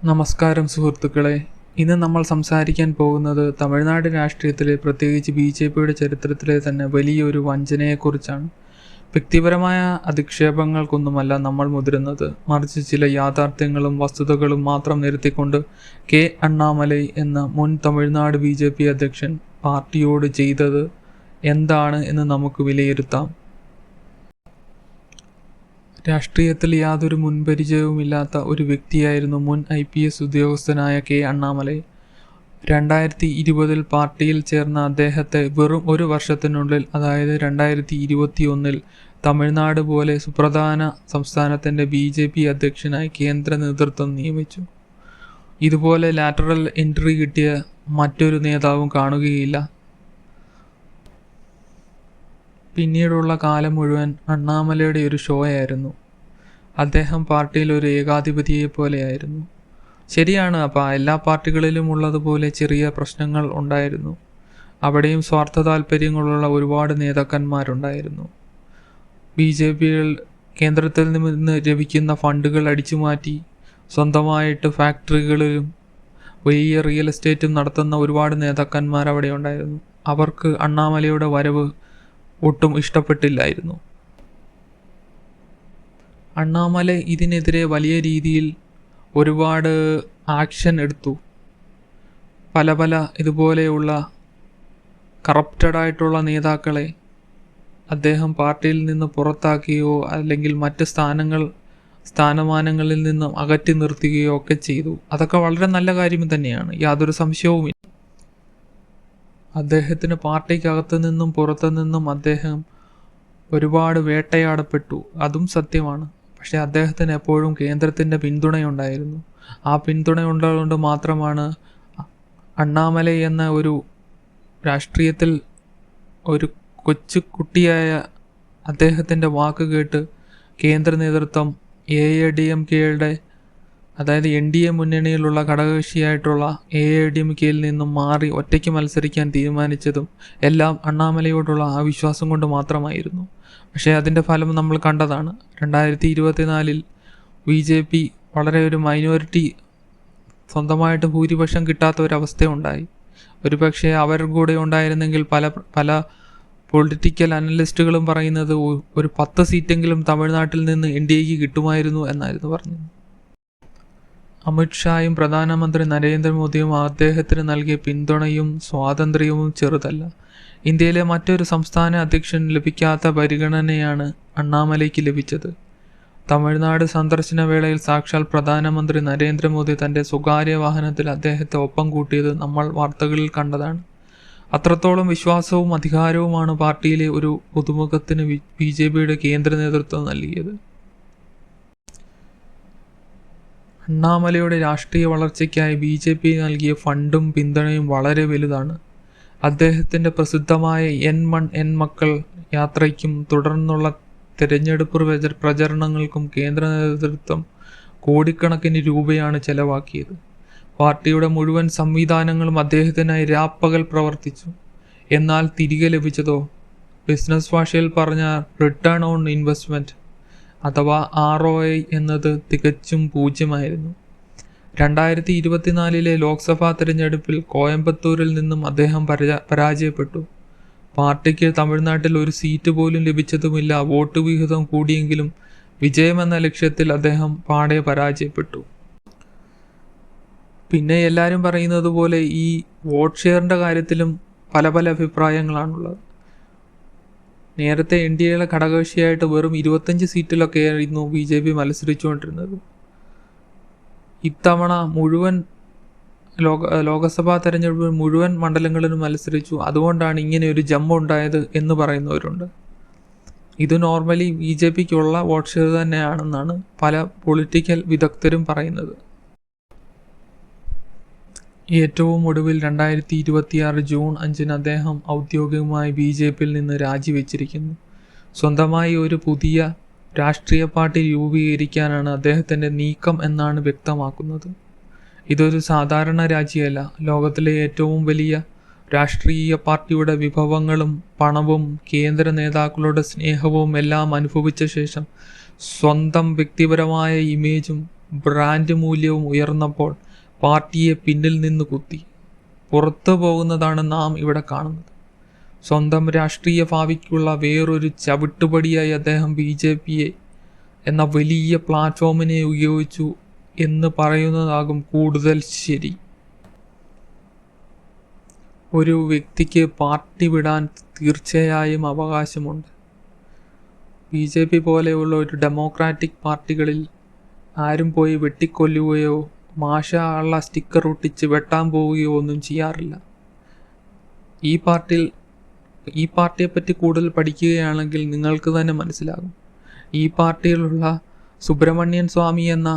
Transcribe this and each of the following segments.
നമസ്കാരം സുഹൃത്തുക്കളെ. ഇന്ന് നമ്മൾ സംസാരിക്കാൻ പോകുന്നത് തമിഴ്നാട് രാഷ്ട്രീയത്തിലെ, പ്രത്യേകിച്ച് BJPയുടെ ചരിത്രത്തിലെ തന്നെ വലിയൊരു വഞ്ചനയെക്കുറിച്ചാണ്. വ്യക്തിപരമായ അധിക്ഷേപങ്ങൾക്കൊന്നുമല്ല നമ്മൾ മുതിരുന്നത്, മറിച്ച് ചില യാഥാർത്ഥ്യങ്ങളും വസ്തുതകളും മാത്രം നിരത്തിക്കൊണ്ട് കെ അണ്ണാമലൈ എന്ന മുൻ തമിഴ്നാട് BJP അധ്യക്ഷൻ പാർട്ടിയോട് ചെയ്തത് എന്താണ് എന്ന് നമുക്ക് വിലയിരുത്താം. രാഷ്ട്രീയത്തിൽ യാതൊരു മുൻപരിചയവുമില്ലാത്ത ഒരു വ്യക്തിയായിരുന്നു മുൻ IPS ഉദ്യോഗസ്ഥനായ കെ അണ്ണാമലൈ. 2020 പാർട്ടിയിൽ ചേർന്ന അദ്ദേഹത്തെ വെറും ഒരു വർഷത്തിനുള്ളിൽ, അതായത് 2021 തമിഴ്നാട് പോലെ സുപ്രധാന സംസ്ഥാനത്തിൻ്റെ BJP അധ്യക്ഷനായി കേന്ദ്ര നേതൃത്വം നിയമിച്ചു. ഇതുപോലെ ലാറ്ററൽ എൻട്രി കിട്ടിയ മറ്റൊരു നേതാവും കാണുകയില്ല. പിന്നീടുള്ള കാലം മുഴുവൻ അണ്ണാമലയുടെ ഒരു ഷോയായിരുന്നു. അദ്ദേഹം പാർട്ടിയിൽ ഒരു ഏകാധിപതിയെ പോലെയായിരുന്നു. ശരിയാണ്, അപ്പോൾ എല്ലാ പാർട്ടികളിലും ഉള്ളതുപോലെ ചെറിയ പ്രശ്നങ്ങൾ ഉണ്ടായിരുന്നു. അവിടെയും സ്വാർത്ഥ താല്പര്യങ്ങളുള്ള ഒരുപാട് നേതാക്കന്മാരുണ്ടായിരുന്നു. BJPയിൽ കേന്ദ്രത്തിൽ നിന്ന് ലഭിക്കുന്ന ഫണ്ടുകൾ അടിച്ചുമാറ്റി സ്വന്തമായിട്ട് ഫാക്ടറികളിലും വലിയ റിയൽ എസ്റ്റേറ്റും നടത്തുന്ന ഒരുപാട് നേതാക്കന്മാർ അവിടെ ഉണ്ടായിരുന്നു. അവർക്ക് അണ്ണാമലയുടെ വരവ് ഒട്ടും ഇഷ്ടപ്പെട്ടില്ലായിരുന്നു. അണ്ണാമലൈ ഇതിനെതിരെ വലിയ രീതിയിൽ ഒരുപാട് ആക്ഷൻ എടുത്തു. പല ഇതുപോലെയുള്ള കറപ്റ്റഡായിട്ടുള്ള നേതാക്കളെ അദ്ദേഹം പാർട്ടിയിൽ നിന്ന് പുറത്താക്കുകയോ അല്ലെങ്കിൽ മറ്റ് സ്ഥാനമാനങ്ങളിൽ നിന്നും അകറ്റി നിർത്തുകയോ ഒക്കെ ചെയ്തു. അതൊക്കെ വളരെ നല്ല കാര്യം തന്നെയാണ്, യാതൊരു സംശയവുമില്ല. അദ്ദേഹത്തിന് പാർട്ടിക്കകത്തു നിന്നും പുറത്തു നിന്നും അദ്ദേഹം ഒരുപാട് വേട്ടയാടപ്പെട്ടു, അതും സത്യമാണ്. പക്ഷേ അദ്ദേഹത്തിന് എപ്പോഴും കേന്ദ്രത്തിൻ്റെ പിന്തുണയുണ്ടായിരുന്നു. ആ പിന്തുണയുള്ളതുകൊണ്ട് മാത്രമാണ് അണ്ണാമലൈ എന്ന ഒരു രാഷ്ട്രീയത്തിൽ ഒരു കൊച്ചു കുട്ടിയായ അദ്ദേഹത്തിൻ്റെ വാക്ക് കേട്ട് കേന്ദ്ര നേതൃത്വം AIADMKയുടെ, അതായത് NDA മുന്നണിയിലുള്ള ഘടകകക്ഷിയായിട്ടുള്ള AIADMKയിൽ നിന്നും മാറി ഒറ്റയ്ക്ക് മത്സരിക്കാൻ തീരുമാനിച്ചതും എല്ലാം അണ്ണാമലയോടുള്ള ആ വിശ്വാസം കൊണ്ട് മാത്രമായിരുന്നു. പക്ഷേ അതിൻ്റെ ഫലം നമ്മൾ കണ്ടതാണ്. 2024 BJP വളരെ ഒരു മൈനോറിറ്റി, സ്വന്തമായിട്ട് ഭൂരിപക്ഷം കിട്ടാത്ത ഒരവസ്ഥയുണ്ടായി. ഒരുപക്ഷെ അവർ കൂടെ ഉണ്ടായിരുന്നെങ്കിൽ പല പൊളിറ്റിക്കൽ അനലിസ്റ്റുകളും പറയുന്നത് ഒരു 10 സീറ്റെങ്കിലും തമിഴ്നാട്ടിൽ നിന്ന് NDAക്ക് കിട്ടുമായിരുന്നു എന്നായിരുന്നു പറഞ്ഞത്. അമിത്ഷായും പ്രധാനമന്ത്രി നരേന്ദ്രമോദിയും അദ്ദേഹത്തിന് നൽകിയ പിന്തുണയും സ്വാതന്ത്ര്യവും ചെറുതല്ല. ഇന്ത്യയിലെ മറ്റൊരു സംസ്ഥാന അധ്യക്ഷന് ലഭിക്കാത്ത പരിഗണനയാണ് അണ്ണാമലൈക്ക് ലഭിച്ചത്. തമിഴ്നാട് സന്ദർശന വേളയിൽ സാക്ഷാൽ പ്രധാനമന്ത്രി നരേന്ദ്രമോദി തൻ്റെ സ്വകാര്യ വാഹനത്തിൽ അദ്ദേഹത്തെ ഒപ്പം കൂട്ടിയത് നമ്മൾ വാർത്തകളിൽ കണ്ടതാണ്. അത്രത്തോളം വിശ്വാസവും അധികാരവുമാണ് പാർട്ടിയിലെ ഒരു പുതുമുഖത്തിന് BJPയുടെ കേന്ദ്ര നേതൃത്വം നൽകിയത്. അണ്ണാമലയുടെ രാഷ്ട്രീയ വളർച്ചയ്ക്കായി BJP നൽകിയ ഫണ്ടും പിന്തുണയും വളരെ വലുതാണ്. അദ്ദേഹത്തിൻ്റെ പ്രസിദ്ധമായ എൻ മക്കൾ യാത്രയ്ക്കും തുടർന്നുള്ള തിരഞ്ഞെടുപ്പ് പ്രചരണങ്ങൾക്കും കേന്ദ്ര നേതൃത്വം കോടിക്കണക്കിന് രൂപയാണ് ചെലവാക്കിയത്. പാർട്ടിയുടെ മുഴുവൻ സംവിധാനങ്ങളും അദ്ദേഹത്തിനായി രാപ്പകൽ പ്രവർത്തിച്ചു. എന്നാൽ തിരികെ ലഭിച്ചതോ, ബിസിനസ് ഭാഷയിൽ പറഞ്ഞ റിട്ടേൺ ഓൺ ഇൻവെസ്റ്റ്മെൻറ്റ് അഥവാ ROI എന്നത് തികച്ചും പൂജ്യമായിരുന്നു. 2024 ലോക്സഭാ തിരഞ്ഞെടുപ്പിൽ കോയമ്പത്തൂരിൽ നിന്നും അദ്ദേഹം പരാജയപ്പെട്ടു. പാർട്ടിക്ക് തമിഴ്നാട്ടിൽ ഒരു സീറ്റ് പോലും ലഭിച്ചതുമില്ല. വോട്ട് വിഹിതം കൂടിയെങ്കിലും വിജയമെന്ന ലക്ഷ്യത്തിൽ അദ്ദേഹം പാടെ പരാജയപ്പെട്ടു. പിന്നെ എല്ലാവരും പറയുന്നത് പോലെ ഈ വോട്ട് ഷെയറിൻ്റെ കാര്യത്തിലും പല അഭിപ്രായങ്ങളാണുള്ളത്. നേരത്തെ NDAയുടെ ഘടകകക്ഷിയായിട്ട് വെറും 25 സീറ്റിലൊക്കെ ആയിരുന്നു BJP മത്സരിച്ചുകൊണ്ടിരുന്നത്. ഇത്തവണ മുഴുവൻ ലോകസഭാ തെരഞ്ഞെടുപ്പിൽ മുഴുവൻ മണ്ഡലങ്ങളിലും മത്സരിച്ചു. അതുകൊണ്ടാണ് ഇങ്ങനെ ഒരു ജമ്പ് ഉണ്ടായത് എന്ന് പറയുന്നവരുണ്ട്. ഇത് നോർമലി BJPക്കുള്ള വോട്ട് ഷെയർ തന്നെയാണെന്നാണ് പല പൊളിറ്റിക്കൽ വിദഗ്ധരും പറയുന്നത്. ഏറ്റവും ഒടുവിൽ 2026 ജൂൺ 5 അദ്ദേഹം ഔദ്യോഗികമായി BJPയിൽ നിന്ന് രാജിവെച്ചിരിക്കുന്നു. സ്വന്തമായി ഒരു പുതിയ രാഷ്ട്രീയ പാർട്ടി രൂപീകരിക്കാനാണ് അദ്ദേഹത്തിൻ്റെ നീക്കം എന്നാണ് വ്യക്തമാക്കുന്നത്. ഇതൊരു സാധാരണ രാജിയല്ല. ലോകത്തിലെ ഏറ്റവും വലിയ രാഷ്ട്രീയ പാർട്ടിയുടെ വിഭവങ്ങളും പണവും കേന്ദ്ര നേതാക്കളുടെ സ്നേഹവും എല്ലാം അനുഭവിച്ച ശേഷം സ്വന്തം വ്യക്തിപരമായ ഇമേജും ബ്രാൻഡ് മൂല്യവും ഉയർന്നപ്പോൾ പാർട്ടിയെ പിന്നിൽ നിന്ന് കുത്തി. പുറത്തു പോകുന്നതാണ് നാം ഇവിടെ കാണുന്നത്. സ്വന്തം രാഷ്ട്രീയ ഭാവിക്കുള്ള വേറൊരു ചവിട്ടുപടിയായി അദ്ദേഹം BJP എന്ന വലിയ പ്ലാറ്റ്ഫോമിനെ ഉപയോഗിച്ചു എന്ന് പറയുന്നതാകും കൂടുതൽ ശരി. ഒരു വ്യക്തിക്ക് പാർട്ടി വിടാൻ തീർച്ചയായും അവകാശമുണ്ട്. BJP പോലെയുള്ള ഒരു ഡെമോക്രാറ്റിക് പാർട്ടികളിൽ ആരും പോയി വെട്ടിക്കൊല്ലുകയോ മാഷാ അള്ള സ്റ്റിക്കർ ഒട്ടിച്ച് വെട്ടാൻ പോവുകയോ ഒന്നും ചെയ്യാറില്ല. ഈ പാർട്ടിയെപ്പറ്റി കൂടുതൽ പഠിക്കുകയാണെങ്കിൽ നിങ്ങൾക്ക് തന്നെ മനസ്സിലാകും. ഈ പാർട്ടിയിലുള്ള സുബ്രഹ്മണ്യൻ സ്വാമി എന്ന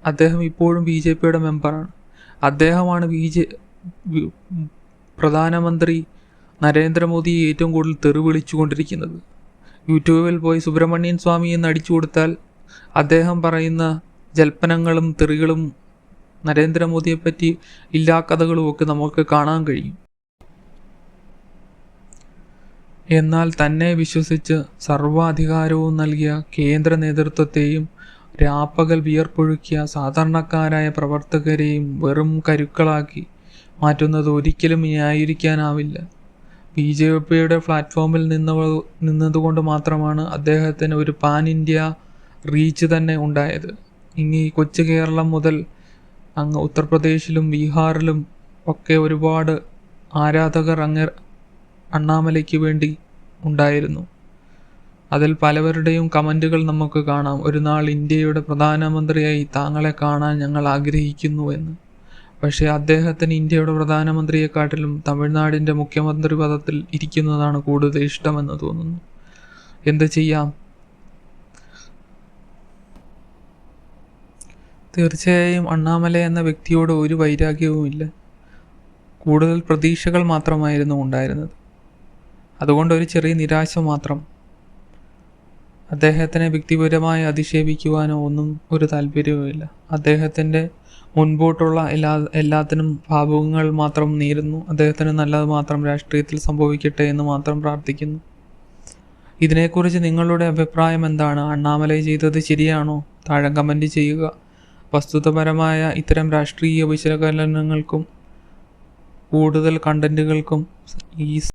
അദ്ദേഹം ഇപ്പോഴും BJPയുടെ മെമ്പറാണ്. അദ്ദേഹമാണ് പ്രധാനമന്ത്രി നരേന്ദ്രമോദിയെ ഏറ്റവും കൂടുതൽ തെറി വിളിച്ചുകൊണ്ടിരിക്കുന്നത്. യൂട്യൂബിൽ പോയി സുബ്രഹ്മണ്യൻ സ്വാമി എന്ന് അടിച്ചു കൊടുത്താൽ അദ്ദേഹം പറയുന്ന ജൽപ്പനങ്ങളും തെറികളും നരേന്ദ്രമോദിയെപ്പറ്റി ഇല്ലാക്കഥകളും ഒക്കെ നമുക്ക് കാണാൻ കഴിയും. എന്നാൽ തന്നെ വിശ്വസിച്ച് സർവാധികാരവും നൽകിയ കേന്ദ്ര നേതൃത്വത്തെയും രാപ്പകൽ വിയർപ്പൊഴുക്കിയ സാധാരണക്കാരായ പ്രവർത്തകരെയും വെറും കരുക്കളാക്കി മാറ്റുന്നത് ഒരിക്കലും ന്യായീകരിക്കാനാവില്ല. BJPയുടെ പ്ലാറ്റ്ഫോമിൽ നിന്നതുകൊണ്ട് മാത്രമാണ് അദ്ദേഹത്തിന് ഒരു പാൻ ഇന്ത്യ റീച്ച് തന്നെ ഉണ്ടായത്. ഇനി കൊച്ചു കേരളം മുതൽ അങ്ങ് ഉത്തർപ്രദേശിലും ബീഹാറിലും ഒക്കെ ഒരുപാട് ആരാധകർ അണ്ണാമലയ്ക്ക് വേണ്ടി ഉണ്ടായിരുന്നു. അതിൽ പലവരുടെയും കമൻറ്റുകൾ നമുക്ക് കാണാം. ഒരു നാൾ ഇന്ത്യയുടെ പ്രധാനമന്ത്രിയായി താങ്കളെ കാണാൻ ഞങ്ങൾ ആഗ്രഹിക്കുന്നു എന്ന്. പക്ഷേ അദ്ദേഹത്തിന് ഇന്ത്യയുടെ പ്രധാനമന്ത്രിയെക്കാട്ടിലും തമിഴ്നാടിൻ്റെ മുഖ്യമന്ത്രി പദത്തിൽ ഇരിക്കുന്നതാണ് കൂടുതൽ ഇഷ്ടമെന്ന് തോന്നുന്നു. എന്ത് ചെയ്യാം? തീർച്ചയായും അണ്ണാമല എന്ന വ്യക്തിയോട് ഒരു വൈരാഗ്യവുമില്ല. കൂടുതൽ പ്രതീക്ഷകൾ മാത്രമായിരുന്നു ഉണ്ടായിരുന്നത്. അതുകൊണ്ട് ഒരു ചെറിയ നിരാശ മാത്രം. അദ്ദേഹത്തിനെ വ്യക്തിപരമായി അധിക്ഷേപിക്കുവാനോ ഒന്നും ഒരു താല്പര്യവുമില്ല. അദ്ദേഹത്തിൻ്റെ മുൻപോട്ടുള്ള എല്ലാത്തിനും ഭാവുകങ്ങൾ മാത്രം നേരുന്നു. അദ്ദേഹത്തിന് നല്ലത് മാത്രം രാഷ്ട്രീയത്തിൽ സംഭവിക്കട്ടെ എന്ന് മാത്രം പ്രാർത്ഥിക്കുന്നു. ഇതിനെക്കുറിച്ച് നിങ്ങളുടെ അഭിപ്രായം എന്താണ്? അണ്ണാമലൈ ചെയ്തത് ശരിയാണോ? താഴെ കമൻറ്റ് ചെയ്യുക. വസ്തുതാപരമായ ഇത്തരം രാഷ്ട്രീയ വിശകലനങ്ങൾക്കും കൂടുതൽ കണ്ടൻറ്റുകൾക്കും ഈ